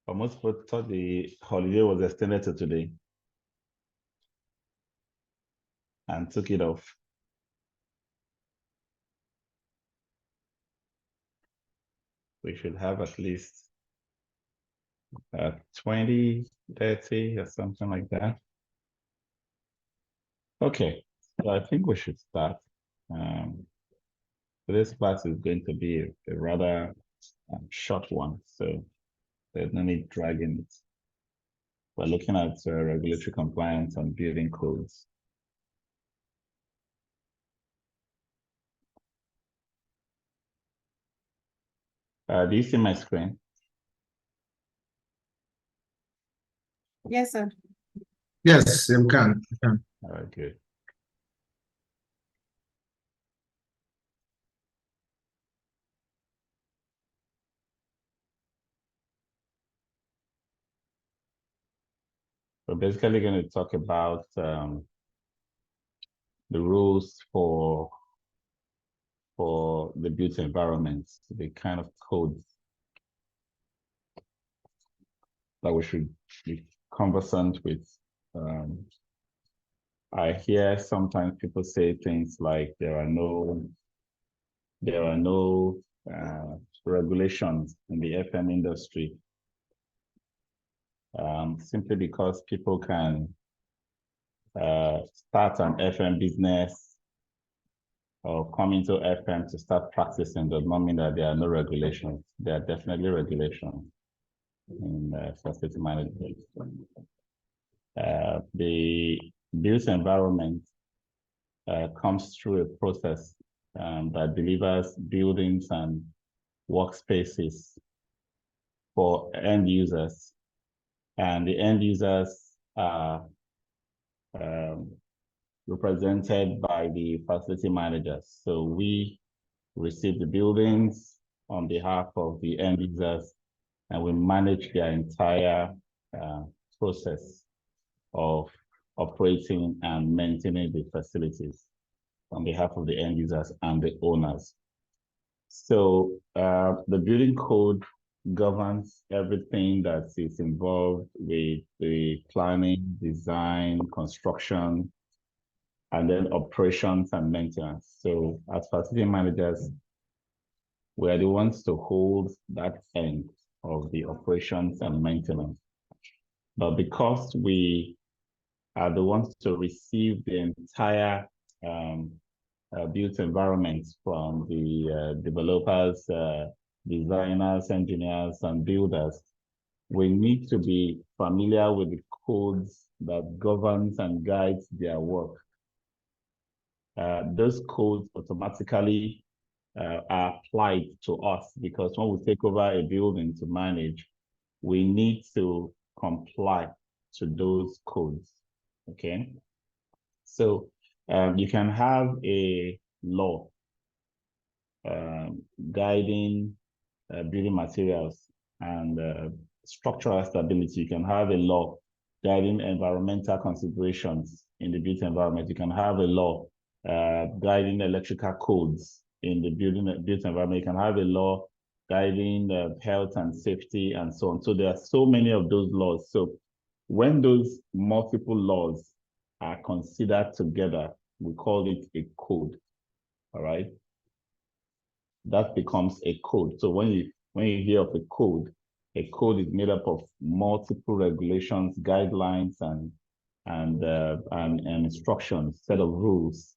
Almost thought the holiday was extended to today and took it off. We should have at least 20, 30 or something like that. Okay, so I think we should start. This class is going to be a rather short one, so there's no need dragging it. We're looking at regulatory compliance and building codes. Do you see my screen? Yes, sir. Yes, you can. All right, good. We're basically going to talk about the rules for the built environment, the kind of codes that we should be conversant with. I hear sometimes people say things like there are no regulations in the FM industry, simply because people can start an FM business or come into FM to start practicing does not mean that there are no regulations. There are definitely regulations in facility management. The built environment comes through a process that delivers buildings and workspaces for end users. And the end users are represented by the facility managers. So we receive the buildings on behalf of the end users, and we manage their entire process of operating and maintaining the facilities on behalf of the end users and the owners. So the building code governs everything that is involved with the planning, design, construction, and then operations and maintenance. So as facility managers, we are the ones to hold that end of the operations and maintenance. But because we are the ones to receive the entire built environment from the developers, designers, engineers, and builders, we need to be familiar with the codes that governs and guides their work. Those codes automatically are applied to us because when we take over a building to manage, we need to comply to those codes, okay? So you can have a law guiding building materials and structural stability. You can have a law guiding environmental considerations in the built environment. You can have a law guiding electrical codes in the built environment. You can have a law guiding health and safety and so on. So there are so many of those laws. So when those multiple laws are considered together, we call it a code. All right. That becomes a code. So when you hear of a code is made up of multiple regulations, guidelines, and instructions, set of rules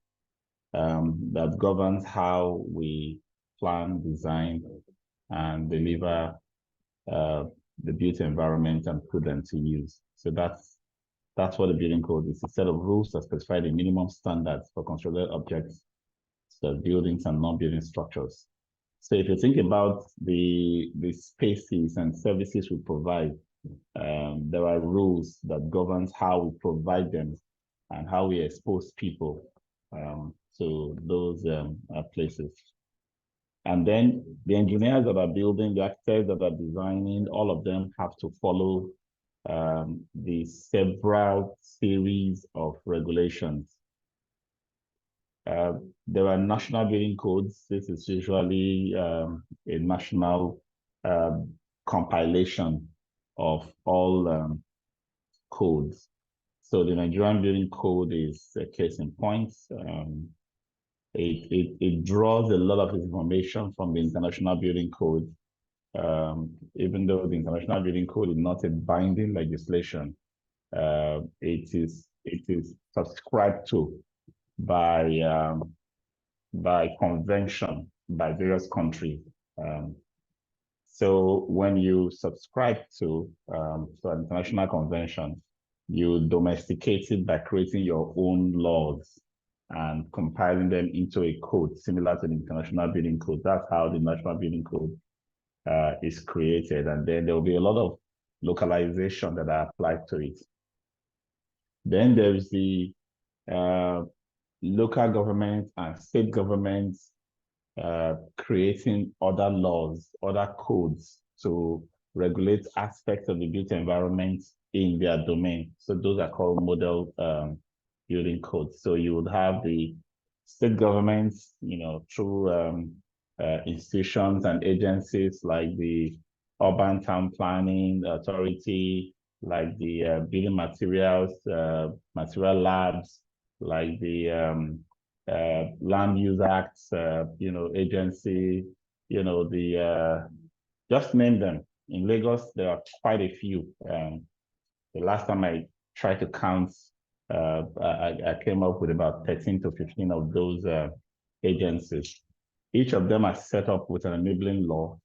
that governs how we plan, design, and deliver the built environment and put them to use. So that's what the building code is. A set of rules that specify the minimum standards for constructed objects, so buildings and non-building structures. So if you think about the spaces and services we provide, there are rules that governs how we provide them and how we expose people to those places. And then the engineers that are building, the architects that are designing, all of them have to follow the several series of regulations. There are national building codes. This is usually a national compilation of all codes. So the Nigerian Building Code is a case in point. It draws a lot of information from the International Building Code. Even though the International Building Code is not a binding legislation, it is subscribed to by convention by various countries. So when you subscribe to an international convention, you domesticate it by creating your own laws and compiling them into a code similar to the International Building Code. That's how the National Building Code is created. And then there will be a lot of localization that are applied to it. Then there's the local government and state governments creating other laws, other codes to regulate aspects of the built environment in their domain. So those are called model building codes. So you would have the state governments, through institutions and agencies like the Urban Town Planning Authority, like the Building Materials, Material Labs, like the Land Use Act, agency, just name them. In Lagos, there are quite a few. The last time I tried to count, I came up with about 13 to 15 of those agencies. Each of them are set up with an enabling law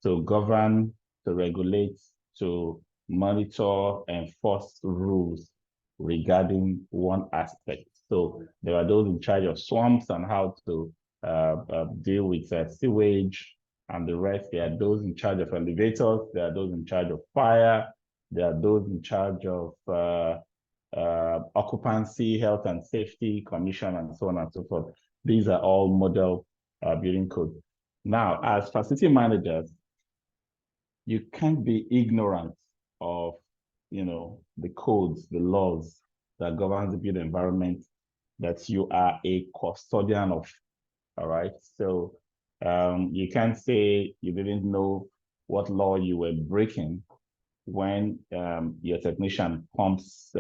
to govern, to regulate, to monitor, enforce rules regarding one aspect. So there are those in charge of swamps and how to deal with sewage and the rest. There are those in charge of elevators. There are those in charge of fire. There are those in charge of occupancy, health and safety commission, and so on and so forth. These are all model building codes. Now, as facility managers, you can't be ignorant of, the codes, the laws that govern the built environment that you are a custodian of. All right. So you can't say you didn't know what law you were breaking when your technician pumps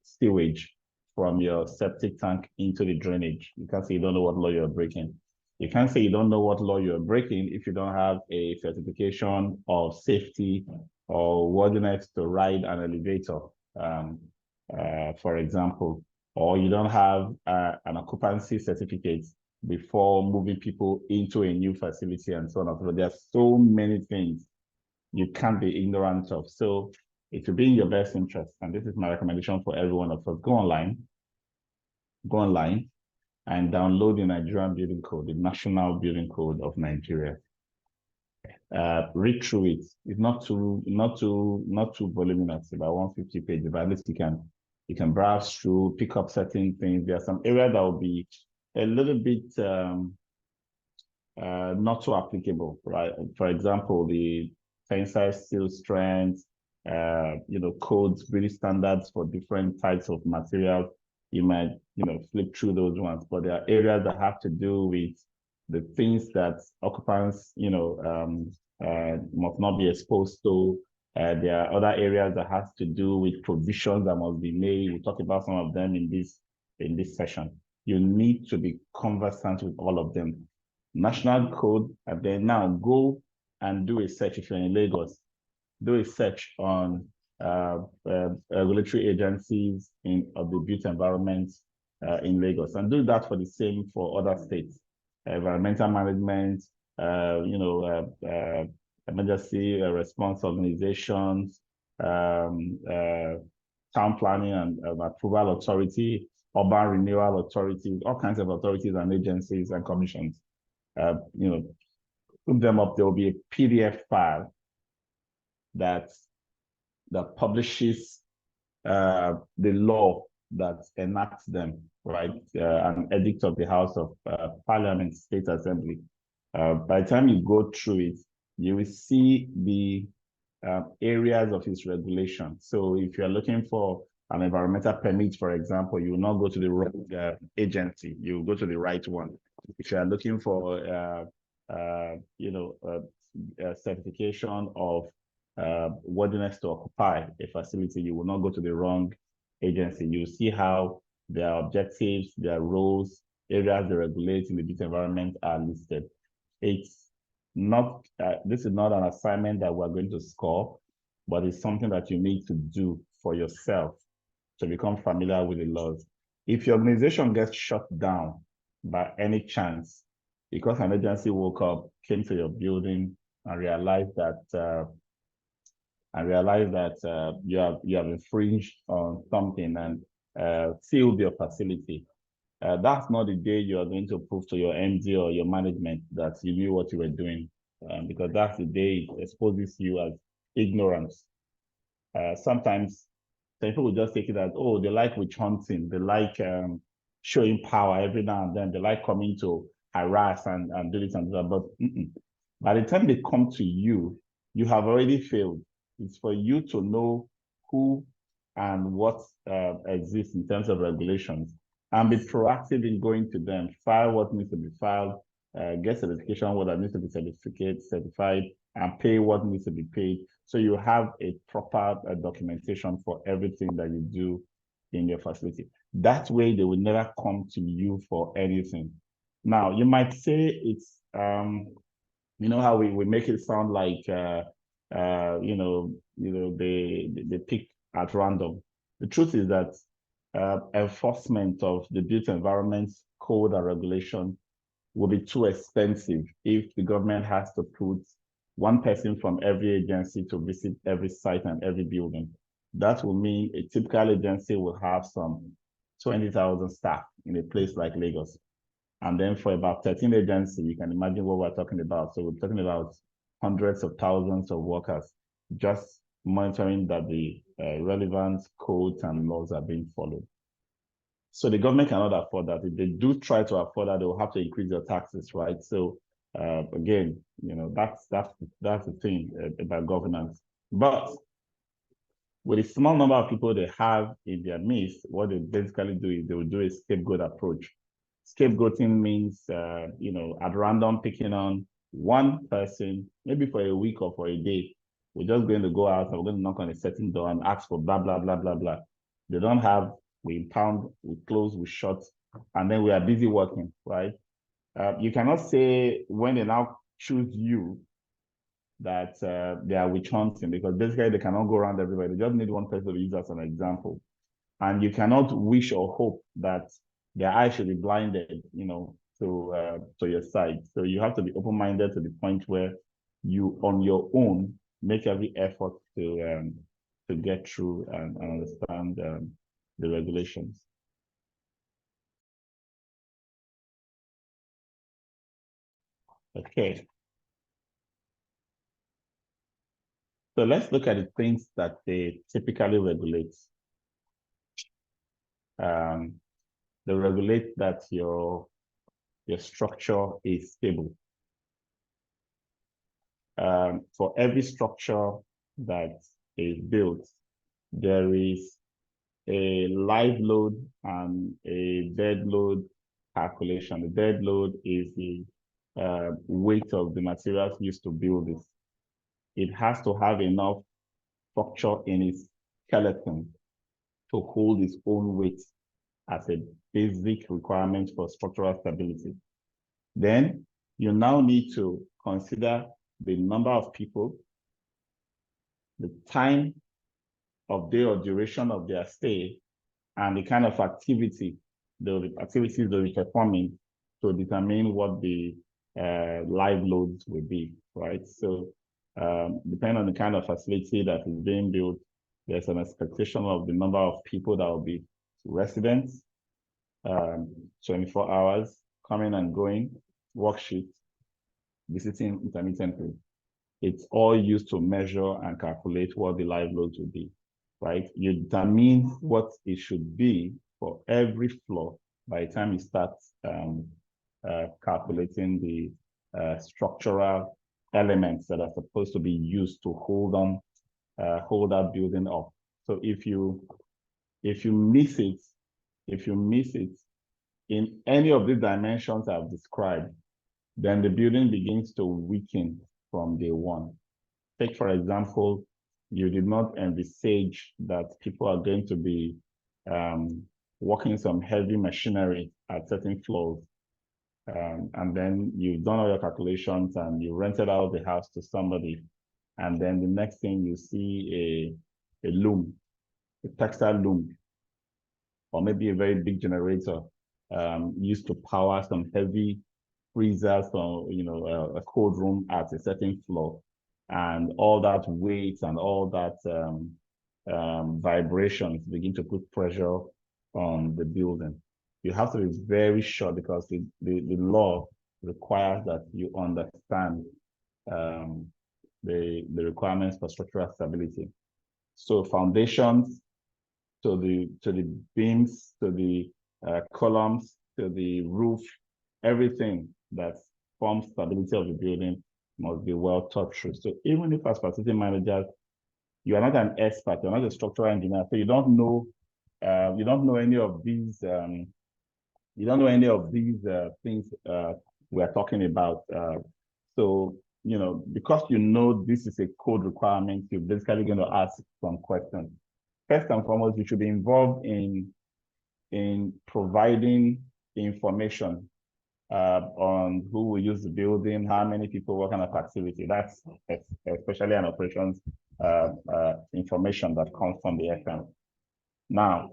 sewage from your septic tank into the drainage. You can't say you don't know what law you're breaking. You can't say you don't know what law you're breaking if you don't have a certification of safety or worthiness to ride an elevator, for example, or you don't have an occupancy certificate before moving people into a new facility and so on and so forth. There are so many things you can't be ignorant of. So it will be in your best interest, and this is my recommendation for every one of us. Go online and download the Nigerian Building Code, the National Building Code of Nigeria. Read through it. It's not too voluminous, about 150 pages, but at least you can browse through, pick up certain things. There are some areas that will be a little bit not so applicable, right? For example, the tensile steel strength, codes, really standards for different types of material. You might, flip through those ones, but there are areas that have to do with the things that occupants, must not be exposed to. There are other areas that has to do with provisions that must be made. We'll talk about some of them in this session. You need to be conversant with all of them. National code, and then now go and do a search. If you're in Lagos, do a search on regulatory agencies of the built environment in Lagos, and do that for the same for other states. Environmental management, emergency response organizations, town planning and approval authority, urban renewal authority, all kinds of authorities and agencies and commissions. Put them up. There will be a PDF file that publishes the law that enacts them, right? An edict of the House of Parliament, State Assembly. By the time you go through it, you will see the areas of its regulation. So if you're looking for an environmental permit, for example, you will not go to the wrong agency. You will go to the right one. If you are looking for, certification of worthiness to occupy a facility, you will not go to the wrong agency. You see how their objectives, their roles, areas they regulate in the built environment are listed. It's not, this is not an assignment that we're going to score, but it's something that you need to do for yourself to become familiar with the laws. If your organization gets shut down by any chance, because an agency woke up, came to your building, and realized that you have infringed on something and sealed your facility, that's not the day you are going to prove to your MD or your management that you knew what you were doing, because that's the day it exposes you as ignorance. Sometimes people will just take it as, oh, they like witch hunting, they like showing power every now and then, they like coming to harass and do this and that. But by the time they come to you, you have already failed. It's for you to know who and what exists in terms of regulations, and be proactive in going to them, file what needs to be filed, get certification, what needs to be certified, and pay what needs to be paid. So you have a proper documentation for everything that you do in your facility. That way, they will never come to you for anything. Now, you might say it's, you know how we make it sound like, they pick at random. The truth is that enforcement of the built environment code and regulation will be too expensive if the government has to put one person from every agency to visit every site and every building. That will mean a typical agency will have some 20,000 staff in a place like Lagos. And then for about 13 agencies, you can imagine what we're talking about. So we're talking about hundreds of thousands of workers just monitoring that the relevant codes and laws are being followed. So the government cannot afford that. If they do try to afford that, they will have to increase their taxes, right? So again, that's the thing about governance. But with a small number of people they have in their midst, what they basically do is they will do a scapegoat approach. Scapegoating means, at random picking on one person, maybe for a week or for a day. We're just going to go out and we're going to knock on a certain door and ask for blah, blah, blah, blah, blah. They don't have, we impound, we close, we shut, and then we are busy working, right? You cannot say when they now choose you that they are witch hunting, because basically they cannot go around everybody. They just need one person to use as an example. And you cannot wish or hope that their eyes should be blinded, to your side. So you have to be open-minded to the point where you, on your own, make every effort to get through and understand the regulations. Okay. So let's look at the things that they typically regulate. They regulate that your structure is stable. For every structure that is built, there is a live load and a dead load calculation. The dead load is the weight of the materials used to build it. It has to have enough structure in its skeleton to hold its own weight as a basic requirement for structural stability. Then you now need to consider the number of people, the time of day or duration of their stay, and the kind of activities they'll be performing to determine what the live loads will be, right? So depending on the kind of facility that is being built, there's an expectation of the number of people that will be residents, 24 hours, coming and going, work shifts, visiting intermittently. It's all used to measure and calculate what the live loads will be, right? You determine what it should be for every floor by the time you start calculating the structural elements that are supposed to be used to hold that building up. So if you miss it in any of the dimensions I've described, then the building begins to weaken from day one. take, for example, you did not envisage that people are going to be working some heavy machinery at certain floors. And then you've done all your calculations and you rented out the house to somebody. And then the next thing you see a loom, a textile loom, or maybe a very big generator used to power some heavy freezers or, a cold room at a certain floor. And all that weight and all that vibrations begin to put pressure on the building. You have to be very sure because the law requires that you understand the requirements for structural stability. So foundations to the beams, to the columns, to the roof, everything that forms stability of the building must be well thought through. So even if as facility managers, you are not an expert, you're not a structural engineer, so you don't know any of these things we are talking about. So because this is a code requirement, you're basically going to ask some questions. First and foremost, you should be involved in providing information on who will use the building, how many people, what kind of activity. That's especially an operations information that comes from the FM. Now,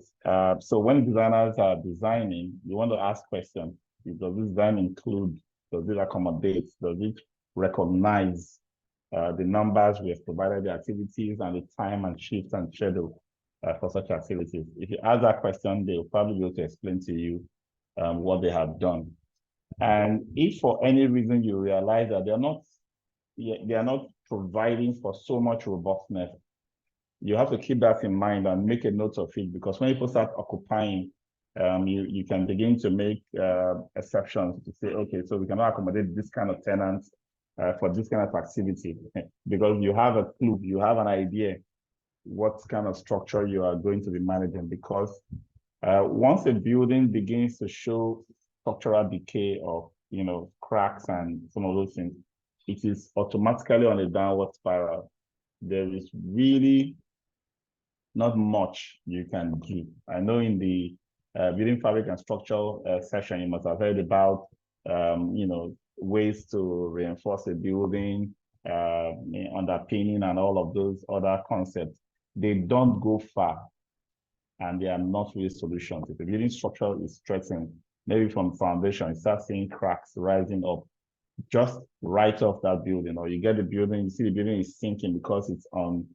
so when designers are designing, you want to ask questions. Does this design include, does it accommodate, does it recognize the numbers we have provided, the activities and the time and shift and schedule for such activities? If you ask that question, they will probably be able to explain to you what they have done. And if for any reason you realize that they are not providing for so much robustness, you have to keep that in mind and make a note of it, because when people start occupying, you can begin to make exceptions to say, okay, so we cannot accommodate this kind of tenants for this kind of activity, because you have a clue, you have an idea what kind of structure you are going to be managing. Because once a building begins to show structural decay of cracks and some of those things, it is automatically on a downward spiral. There is really not much you can do. I know in the building fabric and structural session, you must have heard about ways to reinforce a building, underpinning and all of those other concepts. They don't go far and they are not really solutions. If the building structure is threatened, maybe from foundation, you start seeing cracks rising up, just write off that building. Or you get the building, you see the building is sinking because it's on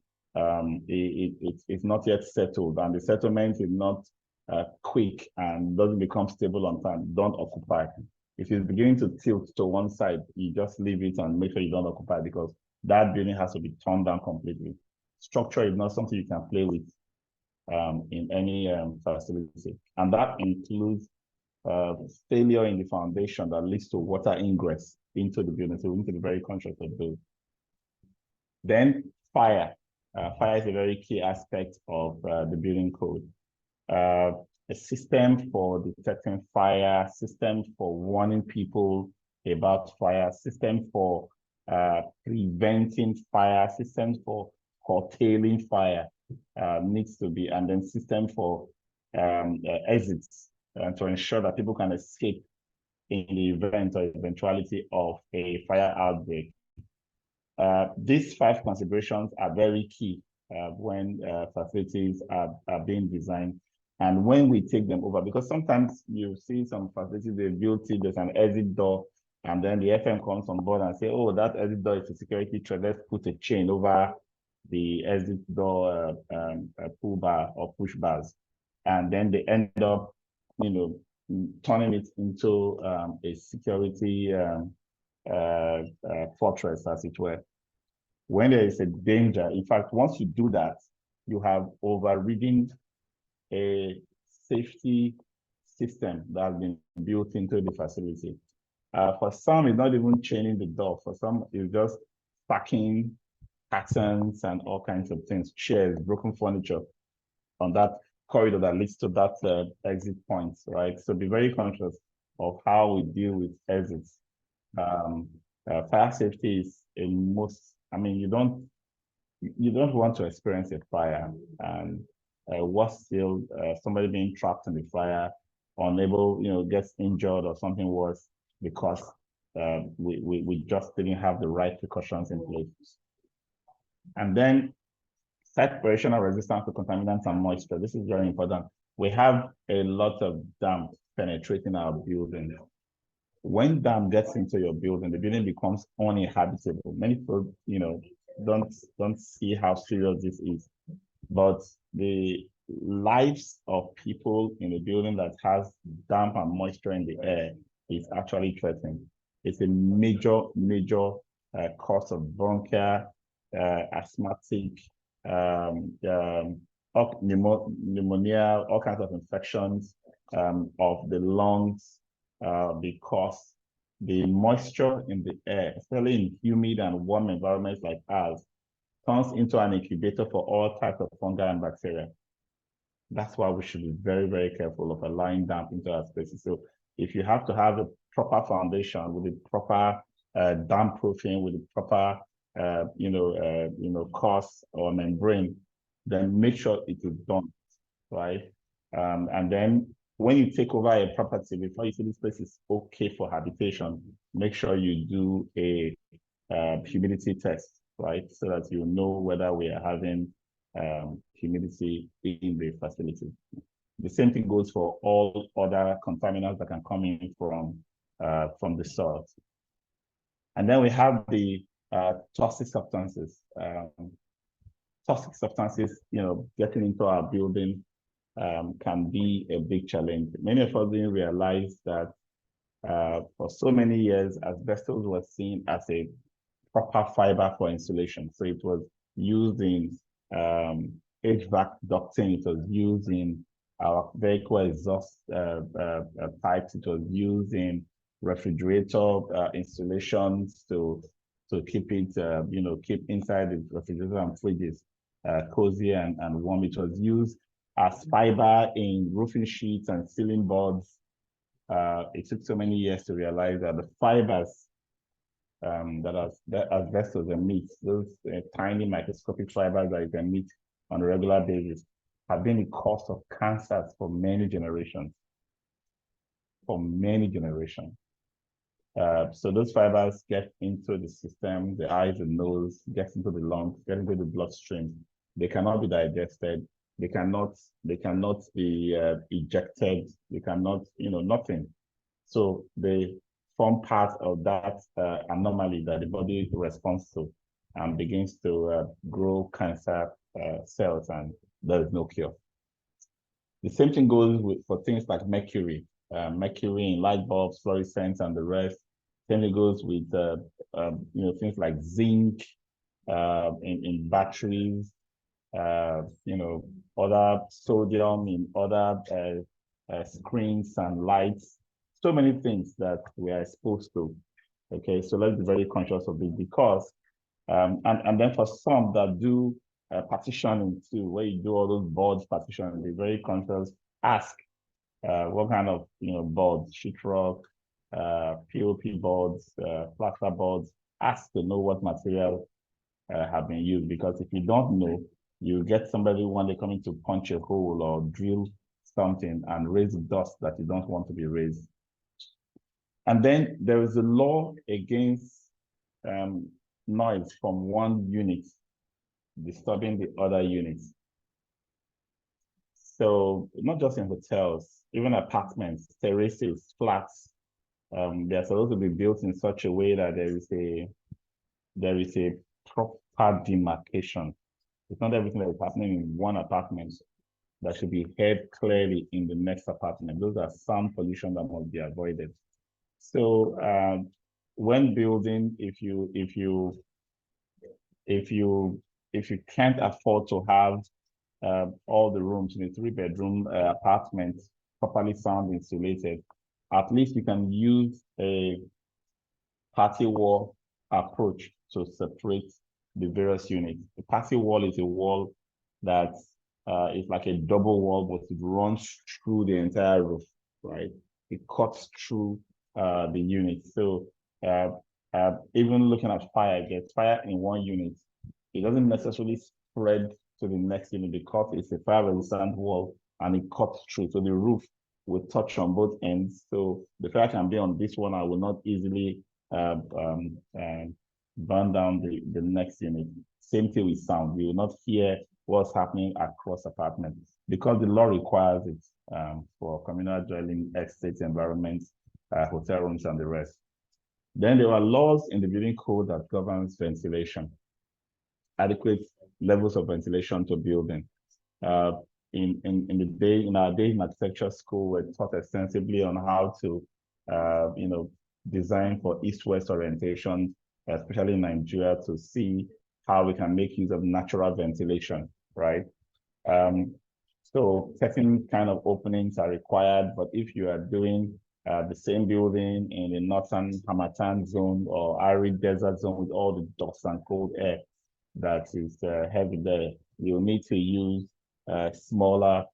it's not yet settled, and the settlement is not quick and doesn't become stable on time. Don't occupy. If it's beginning to tilt to one side, you just leave it and make sure you don't occupy, because that building has to be torn down completely. Structure is not something you can play with in any facility, and that includes failure in the foundation that leads to water ingress into the building. So we need to be very conscious of those. Then fire. Fire is a very key aspect of the building code. A system for detecting fire, system for warning people about fire, system for preventing fire, systems for curtailing fire needs to be, and then system for exits to ensure that people can escape in the event or eventuality of a fire outbreak. These 5 considerations are very key when facilities are being designed and when we take them over, because sometimes you see some facilities, they built it, there's an exit door, and then the FM comes on board and say, oh, that exit door is a security threat, let's put a chain over the exit door pull bar or push bars. And then they end up, turning it into a security fortress, as it were. When there is a danger, in fact, once you do that, you have overridden a safety system that has been built into the facility. For some, it's not even chaining the door. For some, it's just stacking patterns and all kinds of things, chairs, broken furniture on that corridor that leads to that exit point, right? So be very conscious of how we deal with exits. Fire safety is a most, you don't you don't want to experience a fire and what's still somebody being trapped in the fire, unable, gets injured or something worse because we just didn't have the right precautions in place. And then separational resistance to contaminants and moisture. This is very important. We have a lot of damp penetrating our building. When damp gets into your building, the building becomes uninhabitable. Many people, don't see how serious this is. But the lives of people in a building that has damp and moisture in the air is actually threatened. It's a major cause of bronchial, asthmatic, pneumonia, all kinds of infections of the lungs, because the moisture in the air, especially in humid and warm environments like ours, turns into an incubator for all types of fungi and bacteria. That's why we should be very, very careful of allowing damp into our spaces. So if you have to have a proper foundation with the proper damp proofing, with the proper course or membrane, then make sure it is done, right? And then when you take over a property, before you see this place is okay for habitation, make sure you do a humidity test, right? So that you know whether we are having humidity in the facility. The same thing goes for all other contaminants that can come in from the soil. And then we have the toxic substances. Toxic substances, getting into our building can be a big challenge. Many of us didn't realize that for so many years, asbestos was seen as a proper fiber for insulation. So it was used in HVAC ducting, it was used in our vehicle exhaust pipes, it was used in refrigerator installations to keep it, keep inside the refrigerator and fridges cozy and warm. It was used as fiber in roofing sheets and ceiling boards. It took so many years to realize that the fibers that asbestos emits, those tiny microscopic fibers that it emits on a regular basis, have been the cause of cancers for many generations. For many generations. So those fibers get into the system, the eyes, the nose, get into the lungs, get into the bloodstream. They cannot be digested. They cannot be ejected. They cannot, nothing. So they form part of that anomaly that the body responds to and begins to grow cancer cells, and there is no cure. The same thing goes for things like mercury. Mercury in light bulbs, fluorescents, and the rest. Same thing goes with things like zinc in batteries. Other sodium in other screens and lights. So many things that we are exposed to. Okay, so let's be very conscious of it, because and then for some that do partitioning too, where you do all those boards partitioning, be very conscious. Ask what kind of boards, sheetrock, POP boards, plaster boards. Ask to know what material have been used, because if you don't know, you get somebody one day coming to punch a hole or drill something and raise dust that you don't want to be raised. And then there is a law against noise from one unit disturbing the other units. So not just in hotels, even apartments, terraces, flats, they're supposed to be built in such a way that there is a proper demarcation. It's not everything that is happening in one apartment that should be heard clearly in the next apartment. Those are some pollution that must be avoided. So when building, if you can't afford to have all the rooms in a 3-bedroom apartment properly sound insulated, at least you can use a party wall approach to separate the various units. The party wall is a wall that is like a double wall, but it runs through the entire roof, right? It cuts through the unit. So even looking at fire, get fire in one unit, it doesn't necessarily spread to the next unit because it's a fire-resistant wall and it cuts through. So the roof will touch on both ends. So the fire can be on this one. I will not easily burn down the next unit. Same thing with sound. You will not hear what's happening across apartments because the law requires it for communal dwelling, estates, environments, hotel rooms, and the rest. Then there are laws in the building code that governs ventilation, adequate levels of ventilation to building. In our day in architecture school, we're taught extensively on how to, design for east-west orientation, especially in Nigeria, to see how we can make use of natural ventilation, right? So certain kind of openings are required, but if you are doing the same building in the northern Hamatan zone or arid desert zone with all the dust and cold air that is heavy there, you'll need to use smaller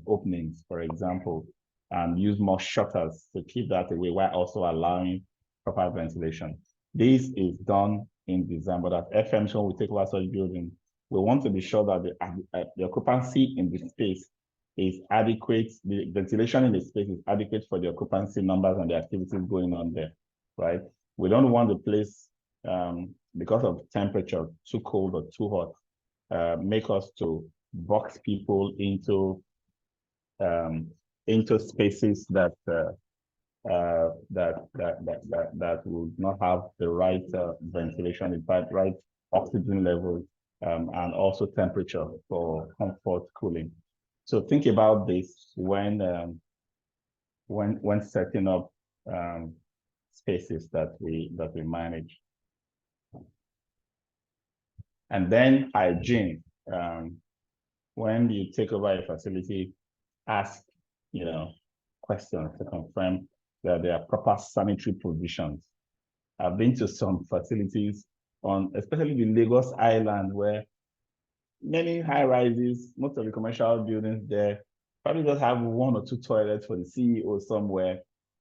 openings, for example, and use more shutters to keep that away while also allowing proper ventilation. This is done in design, but at Fmmc, when we take over such building, we want to be sure that the occupancy in the space is adequate, the ventilation in the space is adequate for the occupancy numbers and the activities going on there, right? We don't want the place, because of temperature, too cold or too hot, make us to box people into spaces that will not have the right ventilation, in fact, right oxygen level, and also temperature for comfort cooling. So think about this when setting up spaces that we manage. And then hygiene. When you take over a facility, ask questions to confirm that there are proper sanitary provisions. I've been to some facilities especially the Lagos Island, where many high rises, most of the commercial buildings there probably just have one or two toilets for the CEO somewhere,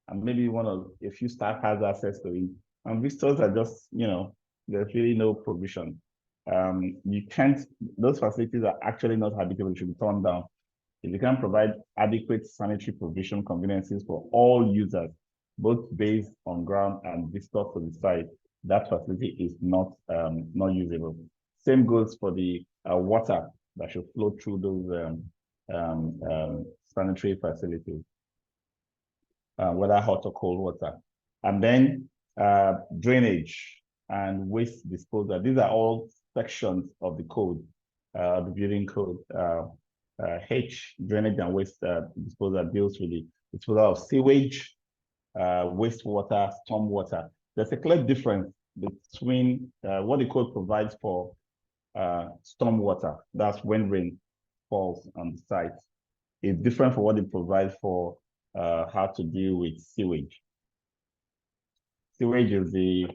and maybe a few staff has access to it. And visitors are just, there's really no provision. Those facilities are actually not habitable, they should be torn down. If you can provide adequate sanitary provision conveniences for all users, both based on ground and visitors to the site, that facility is not usable. Same goes for the water that should flow through those sanitary facilities, whether hot or cold water. And then drainage and waste disposal. These are all sections of the code, the building code. H, drainage and waste disposal, deals with the disposal of sewage, wastewater, stormwater. There's a clear difference between what the code provides for stormwater, that's when rain falls on the site, is different from what it provides for how to deal with sewage. Sewage is the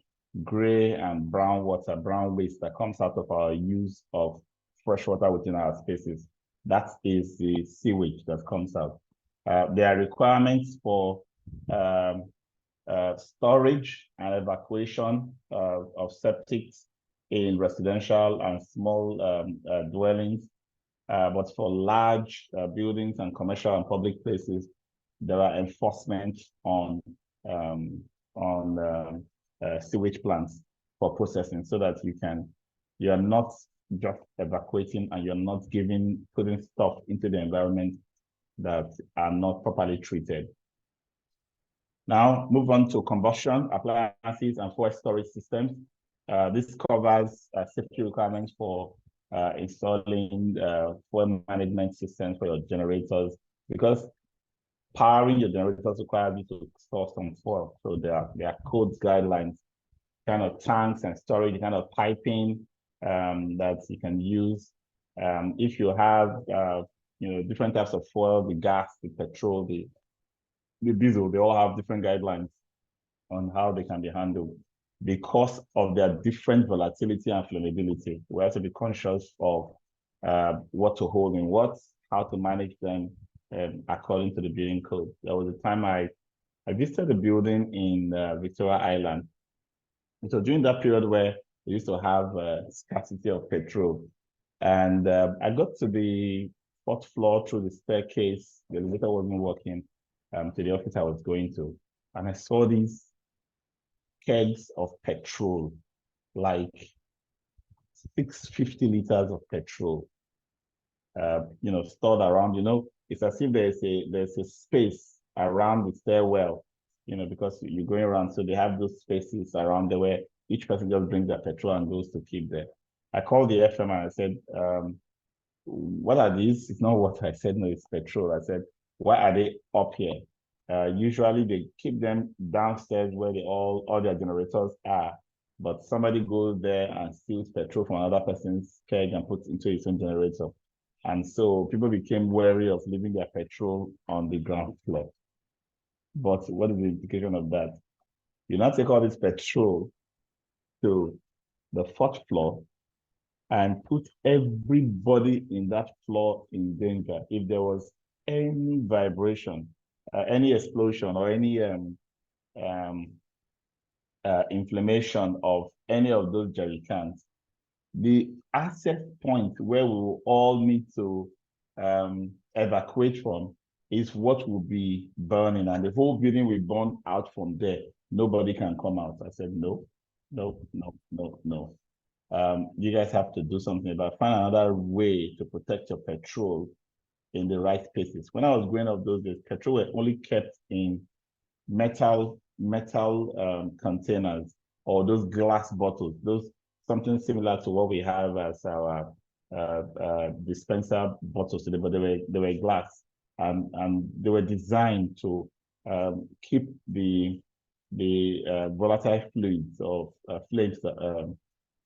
gray and brown water, brown waste that comes out of our use of fresh water within our spaces. That is the sewage that comes out. There are requirements for storage and evacuation of septics in residential and small dwellings. But for large buildings and commercial and public places, there are enforcement on sewage plants for processing, so that you are not just evacuating and you're not putting stuff into the environment that are not properly treated. Now, move on to combustion, appliances, and fuel storage systems. This covers safety requirements for installing fuel management systems for your generators, because powering your generators requires you to store some fuel. So there are codes, guidelines, kind of tanks and storage, kind of piping that you can use. If you have different types of fuel, the gas, the petrol, the diesel, they all have different guidelines on how they can be handled. Because of their different volatility and flammability, we have to be conscious of what to hold in what, how to manage them according to the building code. There was a time I visited a building in Victoria Island. And so during that period where we used to have scarcity of petrol. And I got to the fourth floor through the staircase. The elevator wasn't working to the office I was going to. And I saw these kegs of petrol, like 650 liters of petrol, stored around. It's as if there's a space around the stairwell, because you're going around. So they have those spaces around there where each person just brings their petrol and goes to keep there. I called the FM and I said, what are these? It's not what I said. No, it's petrol. I said, why are they up here? Usually they keep them downstairs where all their generators are, but somebody goes there and steals petrol from another person's keg and puts into his own generator. And so people became wary of leaving their petrol on the ground floor. But what is the implication of that? You now take all this petrol to the fourth floor and put everybody in that floor in danger. If there was any vibration, any explosion, or any inflammation of any of those jerry cans, the access point where we will all need to evacuate from is what will be burning, and the whole building will burn out from there. Nobody can come out. I said, no. You guys have to do something about find another way to protect your petrol in the right places. When I was growing up those days, petrol were only kept in metal containers or those glass bottles, something similar to what we have as our dispenser bottles today, but they were glass, and they were designed to keep the volatile fluids or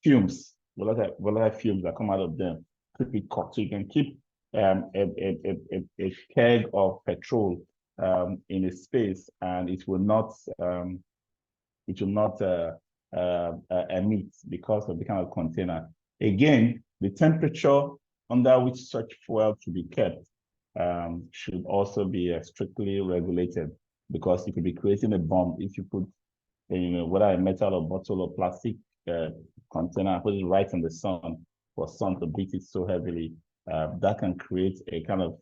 fumes, volatile fumes that come out of them, keep it cut. So you can keep a keg of petrol in a space, and it will not emit because of the kind of container. Again, the temperature under which such fuel should be kept should also be strictly regulated, because you could be creating a bomb if you put, whether a metal or bottle or plastic container, put it right in the sun for sun to beat it so heavily. That can create a kind of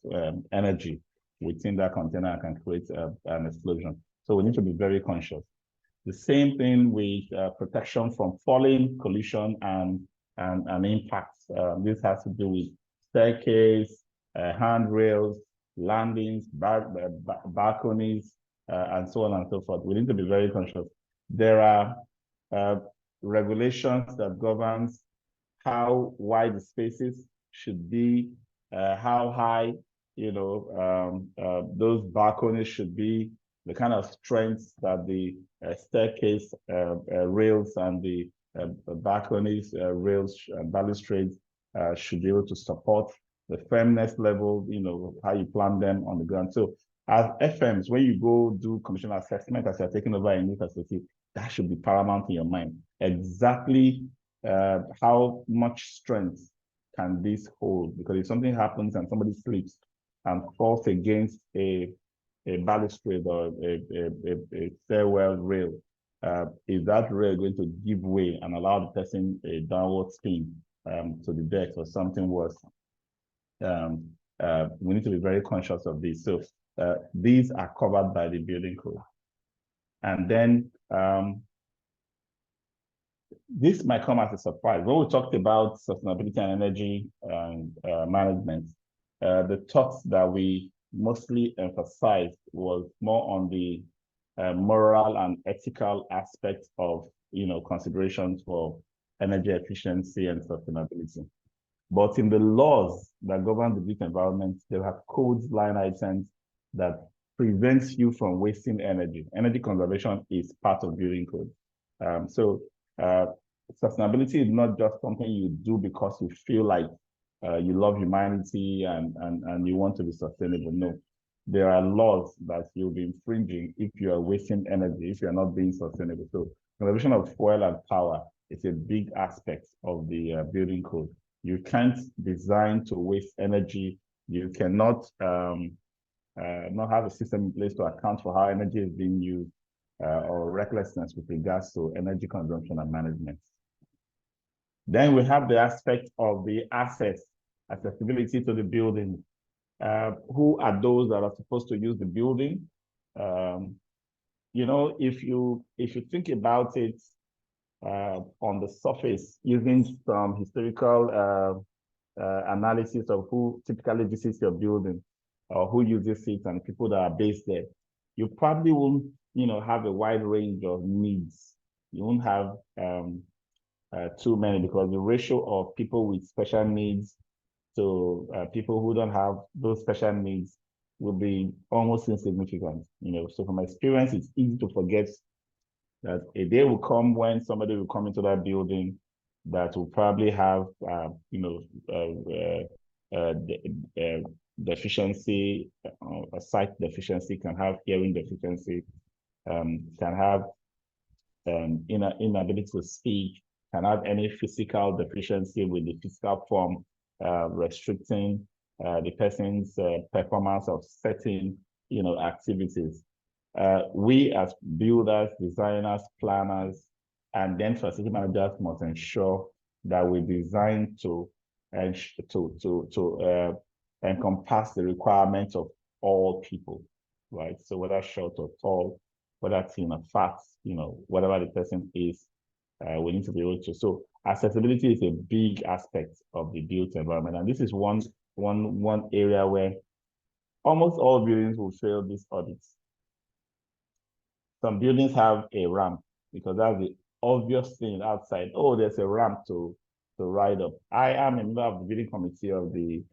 energy within that container and can create an explosion. So we need to be very conscious. The same thing with protection from falling, collision, and impacts. This has to do with staircase, handrails, landings, balconies, and so on and so forth. We need to be very conscious. There are regulations that governs how wide the spaces should be, how high, those balconies should be, the kind of strength that the staircase rails and the balconies rails and balustrades should be able to support, the firmness level, how you plan them on the ground. So as FMs, when you go do condition assessment as you're taking over a new facility, that should be paramount in your mind. Exactly how much strength can this hold? Because if something happens and somebody slips and falls against a balustrade or a stairwell rail, is that rail going to give way and allow the person a downward spin to the deck or something worse? We need to be very conscious of this. So these are covered by the building code. And then this might come as a surprise. When we talked about sustainability and energy management, the thoughts that we mostly emphasized was more on the moral and ethical aspects of considerations for energy efficiency and sustainability. But in the laws that govern the built environment, they have codes, line items that prevents you from wasting energy. Energy conservation is part of building code. So sustainability is not just something you do because you feel like you love humanity and you want to be sustainable. No, there are laws that you'll be infringing if you are wasting energy, if you're not being sustainable. So conservation of fuel and power is a big aspect of the building code. You can't design to waste energy. You cannot not have a system in place to account for how energy is being used or recklessness with regards to energy consumption and management. Then we have the aspect of the accessibility to the building. Who are those that are supposed to use the building? You know, if you think about it on the surface, using some historical analysis of who typically visits your building or who uses it and people that are based there, you probably won't, you know, have a wide range of needs. You won't have too many, because the ratio of people with special needs to people who don't have those special needs will be almost insignificant. You know, so from experience, it's easy to forget that a day will come when somebody will come into that building that will probably have, deficiency, a sight deficiency, can have hearing deficiency, can have inability to speak, can have any physical deficiency with the physical form restricting the person's performance of certain, activities. We as builders, designers, planners, and then facility managers must ensure that we design to encompass the requirements of all people, right? So whether short or tall, whether thin or fat, whatever the person is, we need to be able to. So accessibility is a big aspect of the built environment, and this is one area where almost all buildings will fail these audits. Some buildings have a ramp because that's the obvious thing outside. Oh, there's a ramp to ride up. I am a member of the building committee of the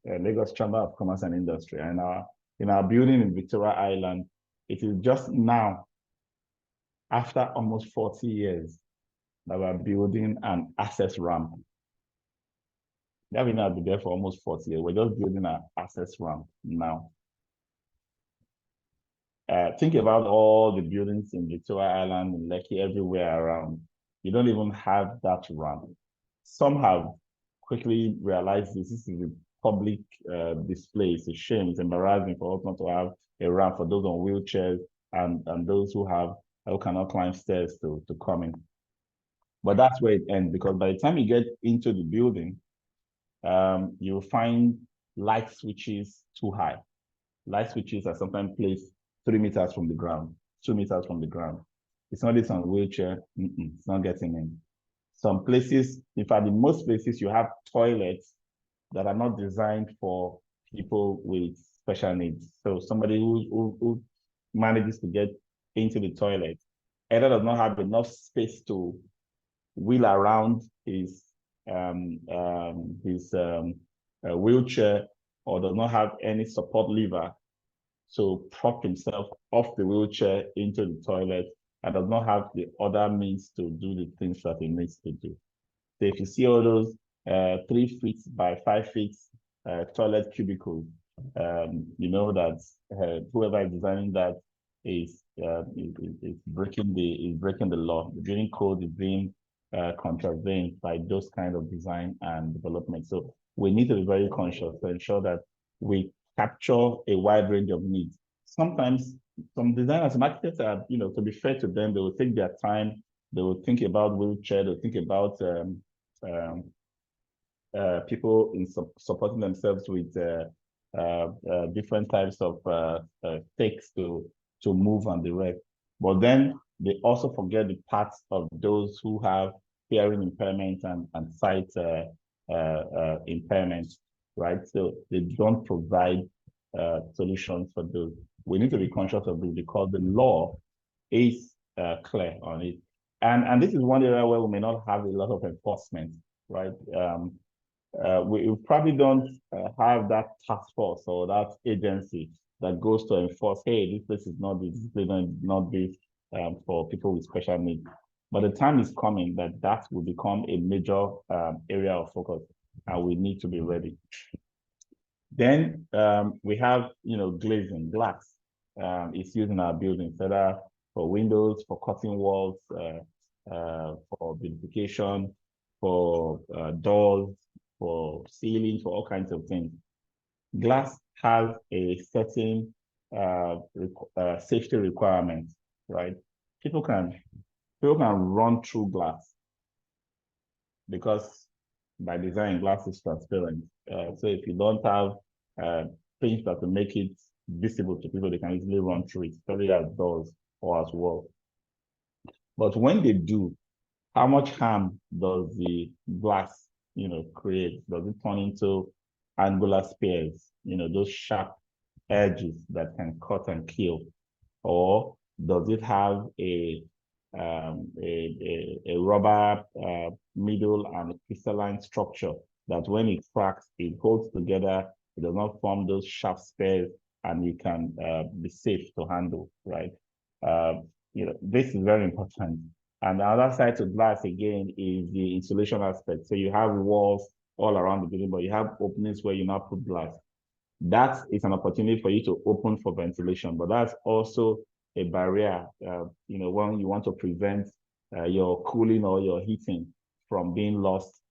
Lagos Chamber of Commerce and Industry, and in our building in Victoria Island, it is just now, after almost 40 years, that we're building an access ramp. We have been there for almost 40 years. We're just building an access ramp now. Think about all the buildings in Victoria Island, in Lekki, everywhere around. You don't even have that ramp. Some have quickly realized this is a public display. It's a shame. It's embarrassing for us not to have a ramp for those on wheelchairs and those who cannot climb stairs to come in. But that's where it ends, because by the time you get into the building, you'll find light switches too high. Light switches are sometimes placed 3 meters from the ground, 2 meters from the ground. It's not this on wheelchair, it's not getting in. Some places, in fact, in most places, you have toilets that are not designed for people with special needs. So somebody who manages to get into the toilet either does not have enough space to wheel around his wheelchair, or does not have any support lever to prop himself off the wheelchair into the toilet, and does not have the other means to do the things that he needs to do. So if you see all those 3 feet by 5 feet toilet cubicles, you know that whoever is designing that is breaking the law. The building code is being contravened by those kind of design and development. So we need to be very conscious to ensure that we capture a wide range of needs. Sometimes some designers, some architects are, to be fair to them, they will take their time. They will think about wheelchair. They'll think about people in supporting themselves with different types of stakes to move and the rest. But then they also forget the parts of those who have hearing impairment and sight impairment, right? So they don't provide solutions for those. We need to be conscious of this because the law is clear on it. And this is one area where we may not have a lot of enforcement, right? We probably don't have that task force or that agency that goes to enforce, hey, this place is not this place is not this for people with special needs. But the time is coming that will become a major area of focus, and we need to be ready. Then we have, glazing, glass. It's used in our buildings, whether for windows, for curtain walls, for beautification, for doors, for ceilings, for all kinds of things. Glass has a certain safety requirement, right? People can run through glass. because by design, glass is transparent. So if you don't have things that will make it visible to people, they can easily run through it, especially outdoors or as well. But when they do, how much harm does the glass, create? Does it turn into angular spears, those sharp edges that can cut and kill? Or does it have a rubber middle and crystalline structure that when it cracks, it holds together, it does not form those sharp spears, and you can be safe to handle, right? This is very important. And the other side to glass, again, is the insulation aspect. So you have walls all around the building, but you have openings where you now put glass. That is an opportunity for you to open for ventilation, but that's also a barrier, when you want to prevent your cooling or your heating from being lost,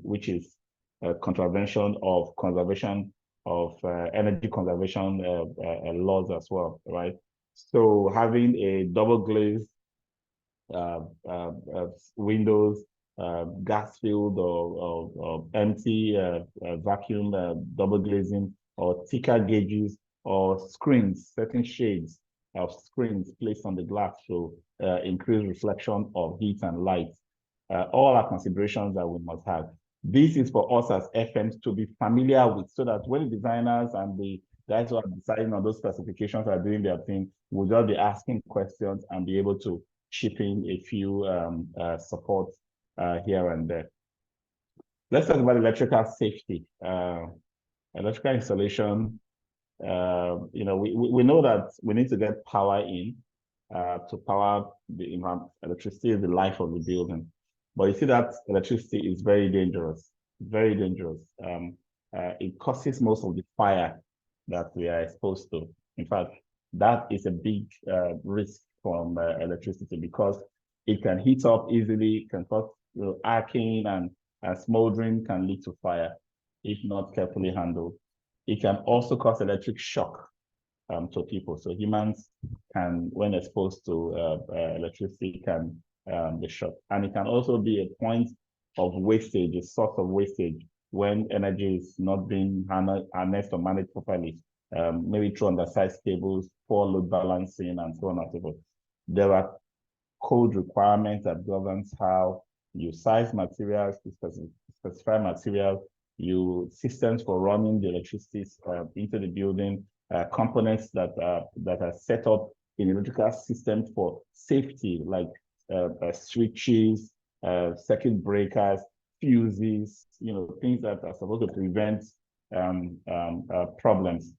which is a contravention of conservation of energy conservation laws as well, right? So having a double glazed windows, gas filled or empty vacuum double glazing, or thicker gauges, or screens, certain shades of screens placed on the glass to increase reflection of heat and light. All are considerations that we must have. This is for us as FMs to be familiar with, so that when the designers and the guys who are deciding on those specifications are doing their thing, we'll just be asking questions and be able to chip in a few support here and there. Let's talk about electrical safety. Electrical installation, we know that we need to get power in to power the electricity is the life of the building. But you see that electricity is very dangerous, very dangerous. It causes most of the fire that we are exposed to. In fact, that is a big risk from electricity, because it can heat up easily, can cause arcing, and smoldering can lead to fire if not carefully handled. It can also cause electric shock to people. So humans can, when exposed to electricity, can be shocked. And it can also be a point of wastage, a source of wastage, when energy is not being harnessed or managed properly, maybe through undersized cables, poor load balancing, and so on and so forth. There are code requirements that governs how you size materials, to specify materials, systems for running the electricity into the building, components that are set up in electrical systems for safety, like switches, circuit breakers, fuses, things that are supposed to prevent problems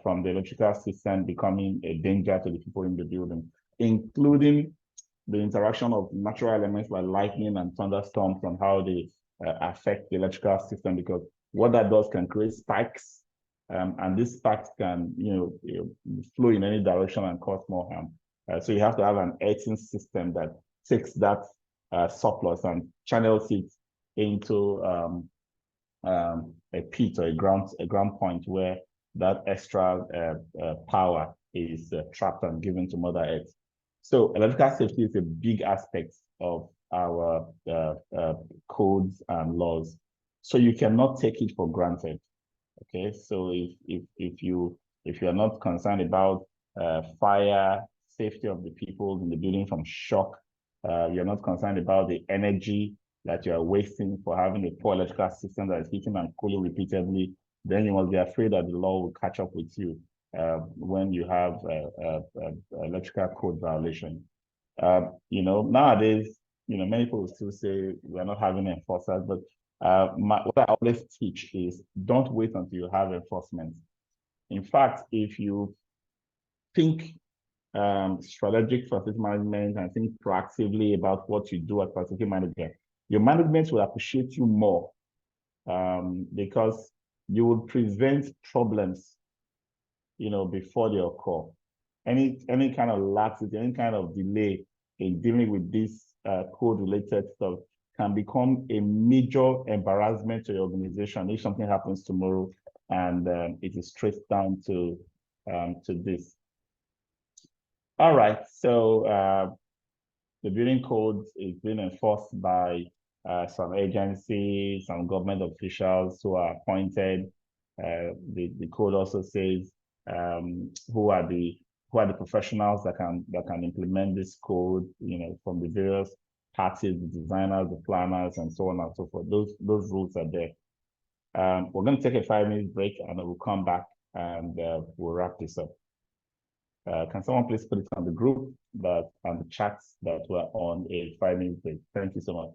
from the electrical system becoming a danger to the people in the building, including the interaction of natural elements like lightning and thunderstorms and how they affect the electrical system, because what that does can create spikes, and these spikes can flow in any direction and cause more harm. So you have to have an earthing system that takes that surplus and channels it into a pit or a ground point where that extra power is trapped and given to Mother Earth. So electrical safety is a big aspect of our codes and laws. So you cannot take it for granted. Okay, so if you are not concerned about fire, safety of the people in the building from shock, you're not concerned about the energy that you are wasting for having a poor electrical system that is heating and cooling repeatedly, then you must be afraid that the law will catch up with you when you have electrical code violation. Nowadays, many people will still say we're not having enforcers, but what I always teach is don't wait until you have enforcement. In fact, if you think strategic facility management and think proactively about what you do as facility manager, your management will appreciate you more because you will prevent problems, before they occur. Any kind of laxity, any kind of delay in dealing with this code-related stuff can become a major embarrassment to your organization if something happens tomorrow and it is traced down to this. All right, so the building code is being enforced by some agencies, some government officials who are appointed. The code also says who are the professionals that can implement this code, from the various parties, the designers, the planners, and so on and so forth. Those rules are there. We're going to take a 5-minute break and then we'll come back and we'll wrap this up. Can someone please put it on the group on the chats that we're on a 5-minute break? Thank you so much.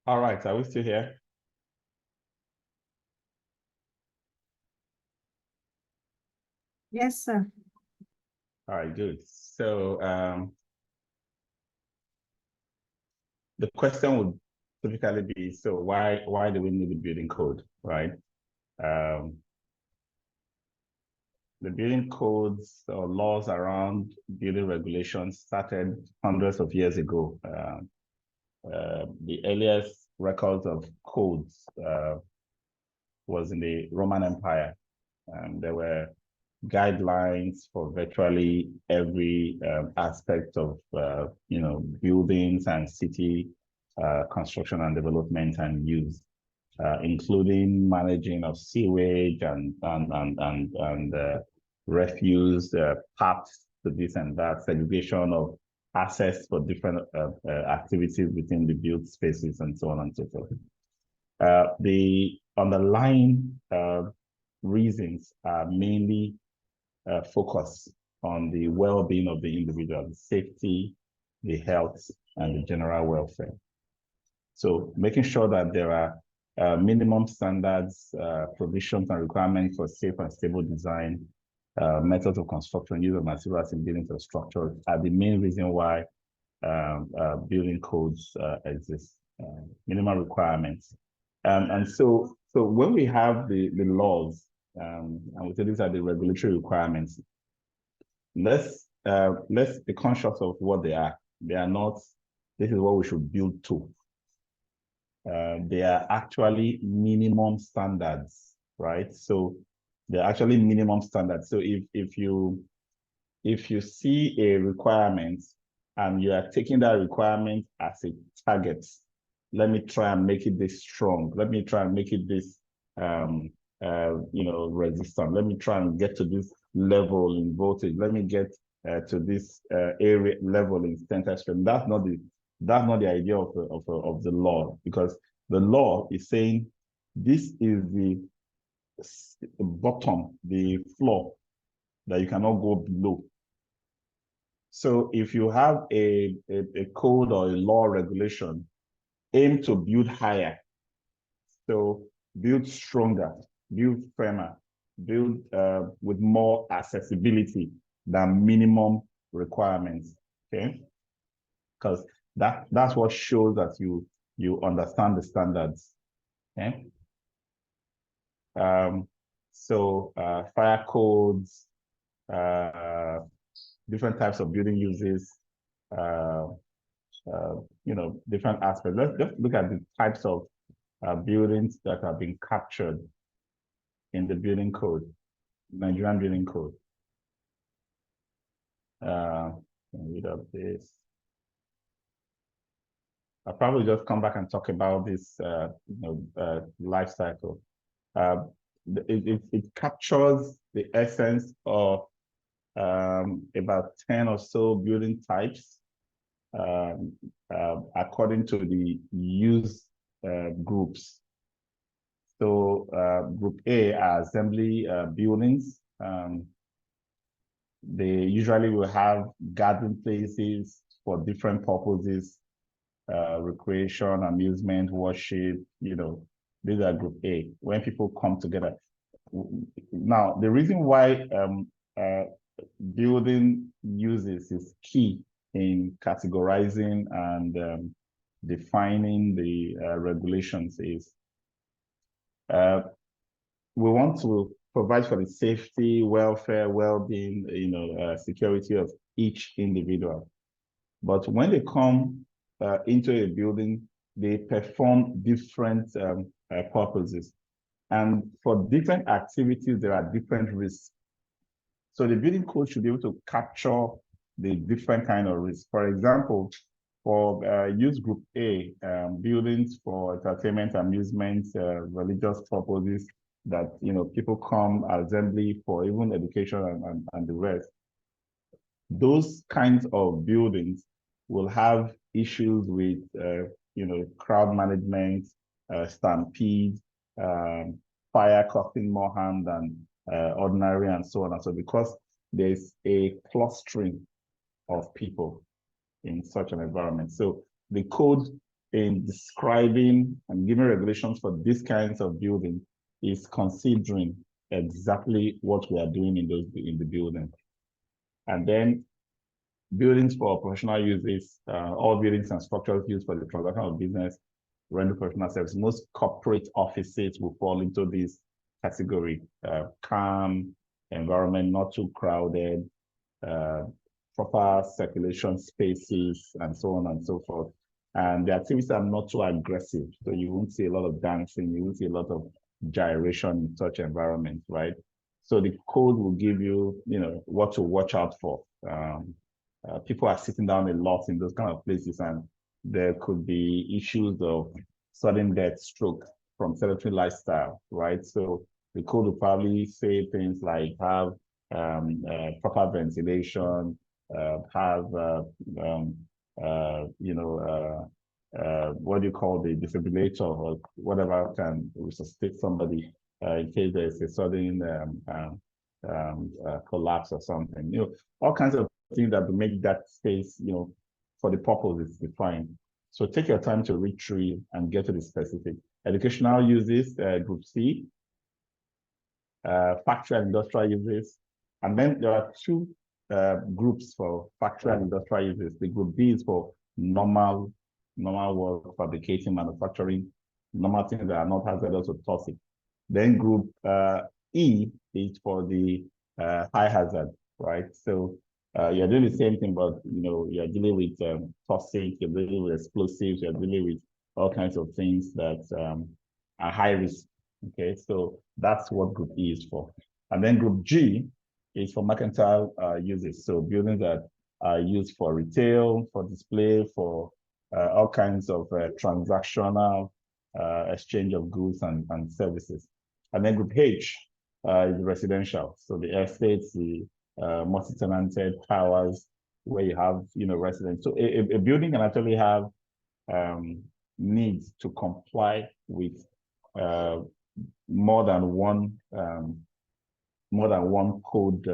All right, are we still here? Yes, sir. All right, good. So the question would typically be, so why do we need the building code, right? The building codes or laws around building regulations started hundreds of years ago. The earliest records of codes was in the Roman Empire. There were guidelines for virtually every aspect of buildings and city construction and development and use, including managing of sewage and refuse, paths to this and that, segregation of access for different activities within the built spaces, and so on and so forth. The underlying reasons are mainly focus on the well-being of the individual, the safety, the health, and the general welfare. So making sure that there are minimum standards, provisions, and requirements for safe and stable design, methods of construction, use of materials in buildings and structures are the main reason why building codes exist, minimum requirements. And so when we have the laws, and we say these are the regulatory requirements, let's be conscious of what they are. They are not, this is what we should build to. They are actually minimum standards, right? So they're actually minimum standards. So if you see a requirement and you are taking that requirement as a target, let me try and make it this strong. Let me try and make it this resistant. Let me try and get to this level in voltage. Let me get to this area level in center strength. That's not the idea of the law, because the law is saying this is the bottom, the floor that you cannot go below. So if you have a code or a law regulation, aim to build higher. So build stronger, build firmer, build with more accessibility than minimum requirements, okay? Because that's what shows that you understand the standards, okay? Fire codes, different types of building uses, different aspects. Let's just look at the types of buildings that have been captured in the building code, Nigerian building code. Read up this. I'll probably just come back and talk about this, life cycle. It captures the essence of about 10 or so building types according to the use groups. So group A are assembly buildings. They usually will have garden places for different purposes, recreation, amusement, worship, these are group A, when people come together. Now, the reason why building uses is key in categorizing and defining the regulations is we want to provide for the safety, welfare, well-being, security of each individual. But when they come into a building, they perform different purposes. And for different activities, there are different risks. So the building code should be able to capture the different kind of risks. For example, for use group A, buildings for entertainment, amusement, religious purposes that people come, assembly for even education and the rest. Those kinds of buildings will have issues with crowd management, stampede, fire causing more harm than ordinary, and so on and so on, because there's a clustering of people in such an environment. So the code in describing and giving regulations for these kinds of building is considering exactly what we are doing in the building. And then buildings for professional uses, all buildings and structures used for the transaction of business, rental professional service. Most corporate offices will fall into this category. Calm environment, not too crowded, proper circulation spaces, and so on and so forth. And the activities are not too aggressive. So you won't see a lot of dancing, you won't see a lot of gyration in such environments, right? So the code will give you, what to watch out for. People are sitting down a lot in those kind of places, and there could be issues of sudden death, stroke from sedentary lifestyle, right? So the code will probably say things like have proper ventilation, have what do you call the defibrillator or whatever can resuscitate somebody in case there's a sudden collapse or something. All kinds of things that will make that space, for the purpose is defined. So take your time to read through and get to the specific. Educational uses, Group C, factory and industrial uses. And then there are two groups for factory and industrial uses. The Group B is for normal work, fabricating, manufacturing, normal things that are not hazardous or toxic. Then Group E is for the high hazard, right? So you're doing the same thing, but you're dealing with toxic, you're dealing with explosives, you're dealing with all kinds of things that are high risk. Okay, so that's what Group E is for. And then Group G is for mercantile uses. So buildings that are used for retail, for display, for all kinds of transactional exchange of goods and services. And then Group H is residential. So the estates, the multi-tenanted towers where you have, residents. So a building can actually have needs to comply with more than one code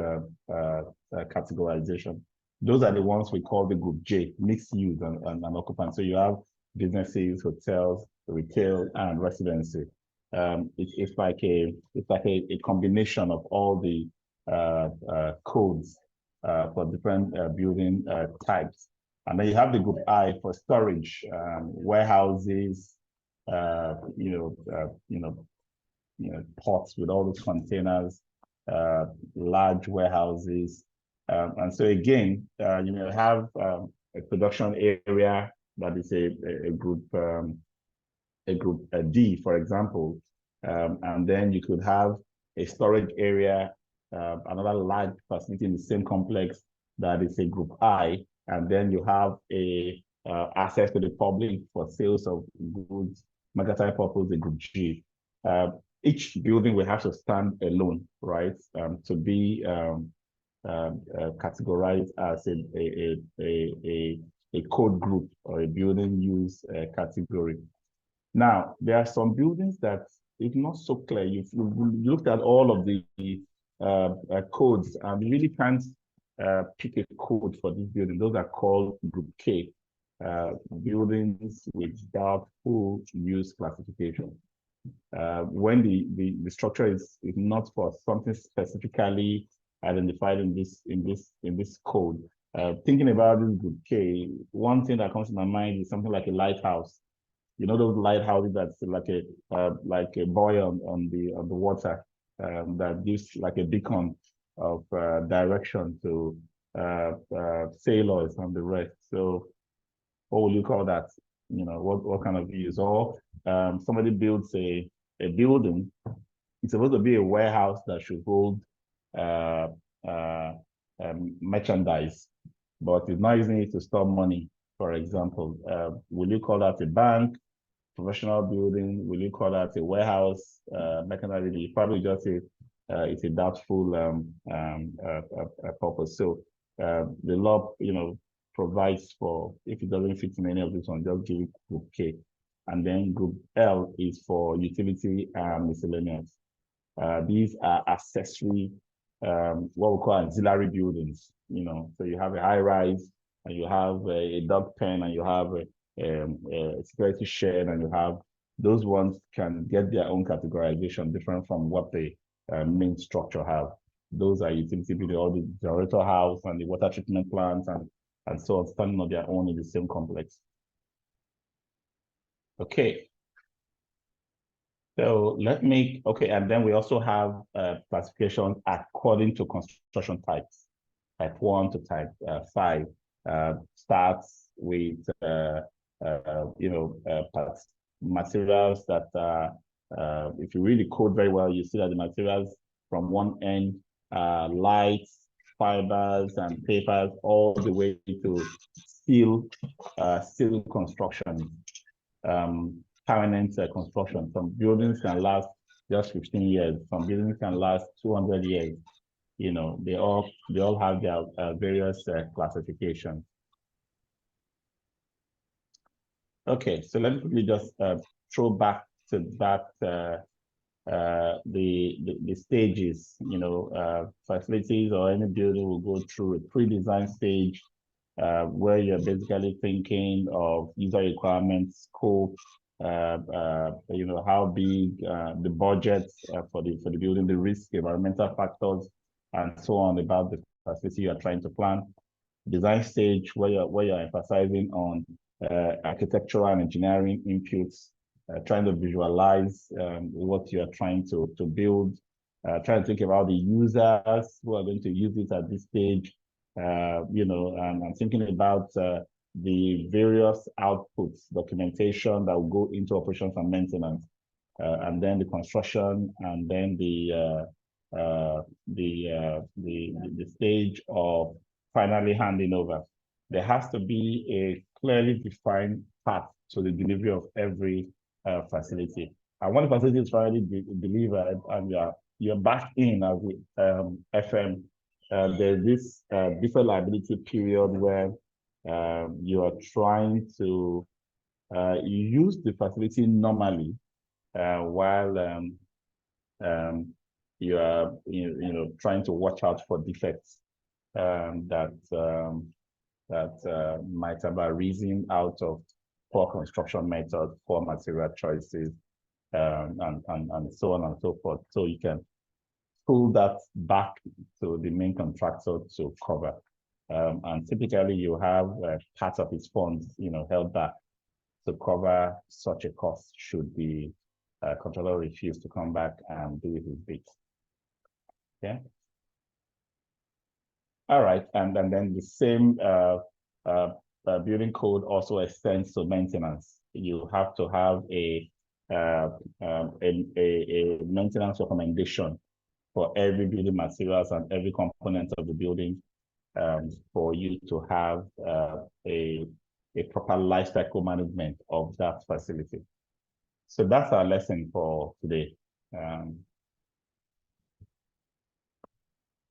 categorization. Those are the ones we call the Group J, mixed use and occupancy. So you have businesses, hotels, retail, and residency. It's like a combination of all the codes for different building types. And then you have the Group I for storage, warehouses, ports with all those containers, large warehouses. And so again, you may have a production area that is a group D, for example. And then you could have a storage area, another large facility in the same complex that is a Group I. And then you have a access to the public for sales of goods, mercantile purpose, a Group G. Each building will have to stand alone, right? To be categorized as a code group or a building use category. Now, there are some buildings that it's not so clear. You've looked at all of the codes and you really can't pick a code for this building. Those are called Group K, buildings with doubtful use classification. When the structure is not for something specifically identified in this code. Thinking about this Group K, one thing that comes to my mind is something like a lighthouse. Those lighthouses that's like a buoy on the water that gives like a beacon of direction to sailors and the rest. So what will you call that? What kind of use? Or somebody builds a building. It's supposed to be a warehouse that should hold merchandise, but it's not using it to store money, for example. Will you call that a bank, professional building? Will you call that a warehouse? Mechanically, you probably just say it's a doubtful purpose. So the law, provides for, if it doesn't fit in any of this one, just give it Group K. And then Group L is for utility and miscellaneous. These are accessory, what we call auxiliary buildings. So you have a high rise, and you have a dog pen, and you have security shared, and you have those ones can get their own categorization different from what the main structure have. Those are utility building, all the generator house and the water treatment plants and so on, standing on their own in the same complex. Okay. So and then we also have classification according to construction types. Type 1 to type 5 starts with materials that if you read the code very well, you see that the materials from one end lights, fibers, and papers, all the way to steel construction, permanent construction. Some buildings can last just 15 years. Some buildings can last 200 years. You know, they all have their various classifications. Okay, so let me just throw back to that the stages. You know, facilities or any building will go through a pre-design stage where you're basically thinking of user requirements, scope, you know, how big the budget for the building, the risk, environmental factors, and so on about the facility you are trying to plan. Design stage where you're emphasizing on architectural and engineering inputs, trying to visualize what you are trying to build, trying to think about the users who are going to use it at this stage, you know, and thinking about the various outputs, documentation that will go into operations and maintenance, and then the construction, and then the stage of finally handing over. There has to be a clearly defined path to the delivery of every facility. And when the facility is finally delivered and you're back in as with FM, there's this deferred liability period where you are trying to use the facility normally while you are trying to watch out for defects that might have arisen out of poor construction methods, poor material choices, and so on and so forth. So you can pull that back to the main contractor to cover. And typically you have part of its funds, held back to cover such a cost should the contractor refuse to come back and do his bit. Yeah. All right, and then the same building code also extends to maintenance. You have to have a maintenance recommendation for every building materials and every component of the building for you to have a proper life cycle management of that facility. So that's our lesson for today.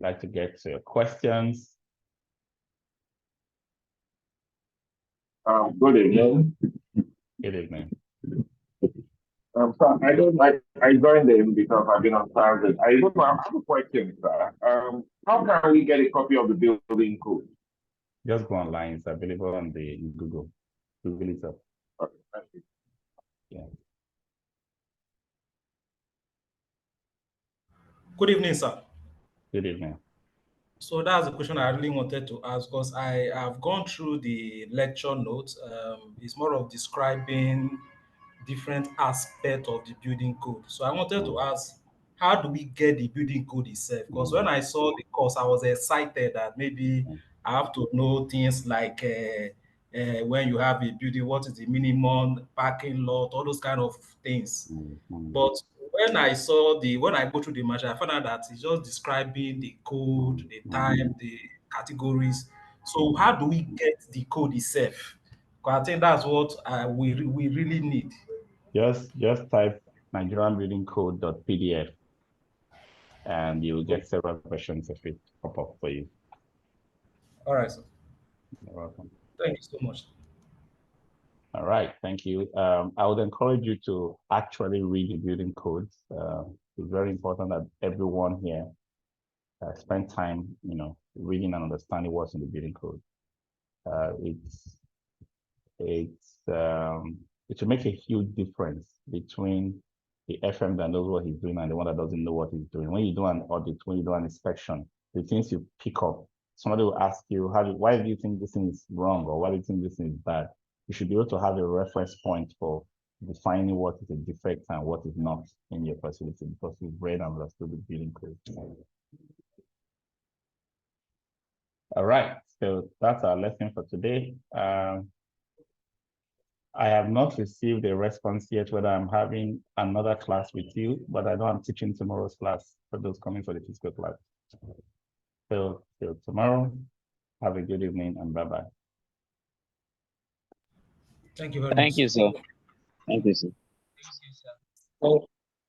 Like to get to questions. Good evening. Good evening. So I joined in because I've been on transit. I have a question, sir. How can we get a copy of the building code? Just go online. It's available on the Google. Google it up. Okay, thank you. Yeah. Good evening, sir. Good evening. So that's the question I really wanted to ask because I have gone through the lecture notes. It's more of describing different aspects of the building code. So I wanted to ask, how do we get the building code itself? Because when I saw the course, I was excited that maybe I have to know things like when you have a building, what is the minimum parking lot, all those kind of things. But when I go through the machine, I found out that it's just describing the code, the time, the categories. So how do we get the code itself? Because I think that's what we really need. Just type nigerianbuildingcode.pdf and you'll get several versions of it pop up for you. All right, sir. You're welcome. Thank you so much. All right, thank you. I would encourage you to actually read the building codes. It's very important that everyone here spend time, reading and understanding what's in the building code. it will make a huge difference between the FM that knows what he's doing and the one that doesn't know what he's doing. When you do an audit, when you do an inspection, the things you pick up, somebody will ask you, why do you think this thing is wrong, or why do you think this thing is bad? You should be able to have a reference point for defining what is a defect and what is not in your facility, because you've read and understood the building code. All right, so that's our lesson for today. I have not received a response yet whether I'm having another class with you, but I know I'm teaching tomorrow's class for those coming for the physical class. So till tomorrow, have a good evening and bye-bye. Thank you very much. Thank you, sir. Thank you, sir.